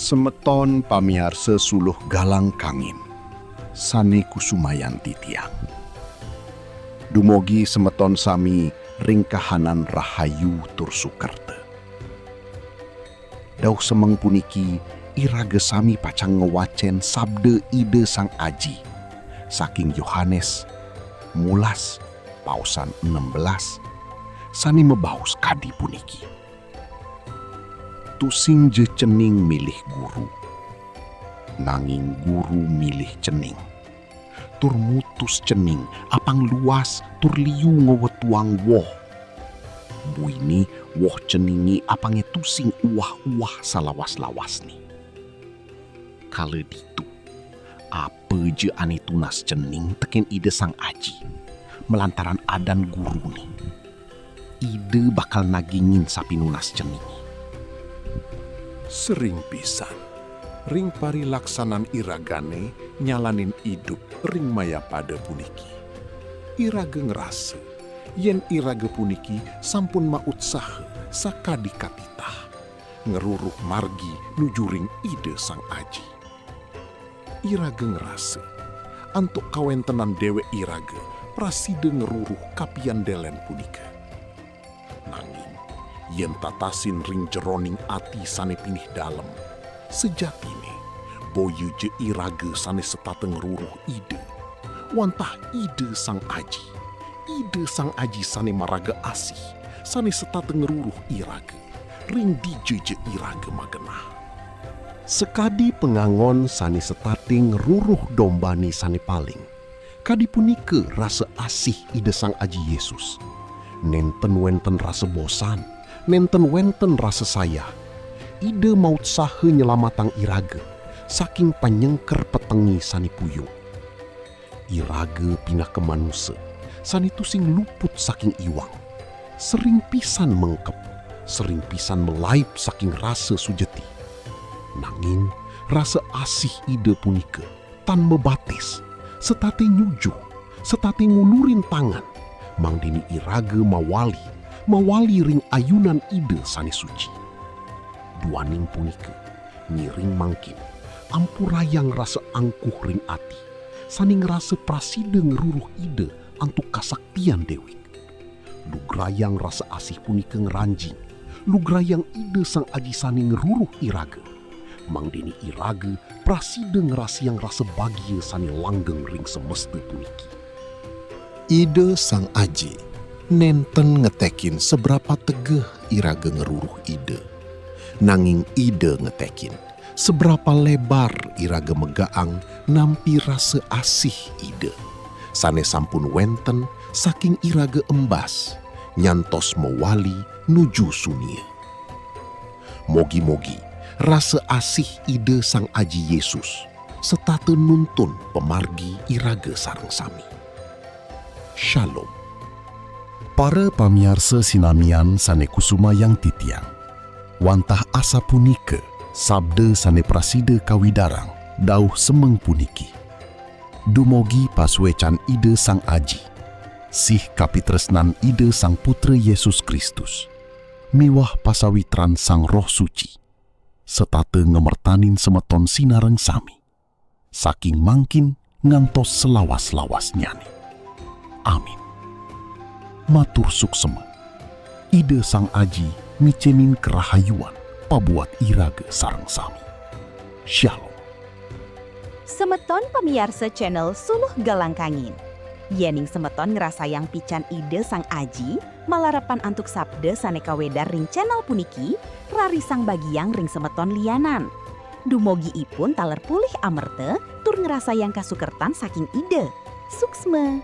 Semeton pamiarsa suluh galang kangin, sane kusumayan titiang. Dumogi semeton sami ring kahanan rahayu tur sukerte. Dauh semeng puniki iraga sami pacang ngewacen sabde ide sang aji, saking Yohanes mulas pausan 16, sani mebaus kadi puniki. Tusing je cening milih guru, nanging guru milih cening. Tur mutus cening apang luas tur liu ngewetuang woh. Buini woh ceningi apange tusing uah-uah salawas-lawas ni. Kala ditu, apa je ane tunas cening teken ide sang aji, melantaran adan guru ni. Ide bakal nagingin sapi nunas ceningi. Sering pisan, ring pari laksanan iragane nyalanin hidup ring maya pada puniki. Iraga ngerasa, yen iraga puniki sampun maut sahe sakadi katitah, ngeruruh margi nuju ring ide sang aji. Iraga ngerasa, antuk kawentenan dewe iraga praside ngeruruh kapian delen punika. Nanging, yen tatasin ring jeroning ati sane pinih dalem, sejatine boyu je iraga sane setate ngeruruh ide, wantah ide sang aji sane maraga asih, sane setate ngeruruh iraga, ring dije je iraga magenah. Sekadi pengangon sane setate ngeruruh dombani sane paling, kadi punike rasa asih ide sang aji Yesus. Nenten wenten rasa bosan, nenten wenten rasa sayah. Ide maut sahe nyelamatang iraga, saking panyengker petengi sani puyung. Iraga pindah ke manusia, sani tusing luput saking iwang. Sering pisan mengkep, sering pisan melaip saking rasa sujeti. Nanging rasa asih ide punika tan mebatis, setate nyujuh, setate ngulurin tangan, mangdini iraga mawali ring ayunan ide sane suci. Duaning punika ngiring mangkin ampurayang rasa angkuh ring ati, sani ngerasa praside ngeruruh ide antuk kasaktian dewik. Lugrayang rasa asih punika ngeranjing, lugrayang ide sang aji sani ngeruruh iraga, mangdini iraga praside ngerasiang rasa bahagia sani langgeng ring semesta puniki. Ide sang aji nenten ngetekin seberapa tegeh iraga ngeruruh ide. Nanging ide ngetekin seberapa lebar iraga megaang nampi rasa asih ide. Sane sampun wenten saking iraga embas, nyantos mewali nuju sunia. Mogi-mogi rasa asih ide sang aji Yesus setate nuntun pemargi iraga sareng sami. Shalom. Para pamiarsa sinamian sane kusuma yang titiang, wantah asa punike sabda sane praside kawidarang dauh semeng puniki. Dumogi paswecan ide sang aji, sih kapitresnan ide sang putra Yesus Kristus, miwah pasawitran sang roh suci, setate ngemertanin semeton sinareng sami, saking mangkin ngantos selawas-lawas nyani. Amin. Matur suksema, ide sang aji micenin kerahayuan pabuat iraga sareng sami. Shalom. Semeton pemiarsa channel Suluh Galang Kangin. Yening semeton ngerasayang pican ide sang aji, malarapan antuk sabda sane kawedar ring channel puniki, rarisang bagiang ring semeton lianan. Dumogi ipun taler pulih amerte, tur ngerasayang kasukertan saking ide. Suksma.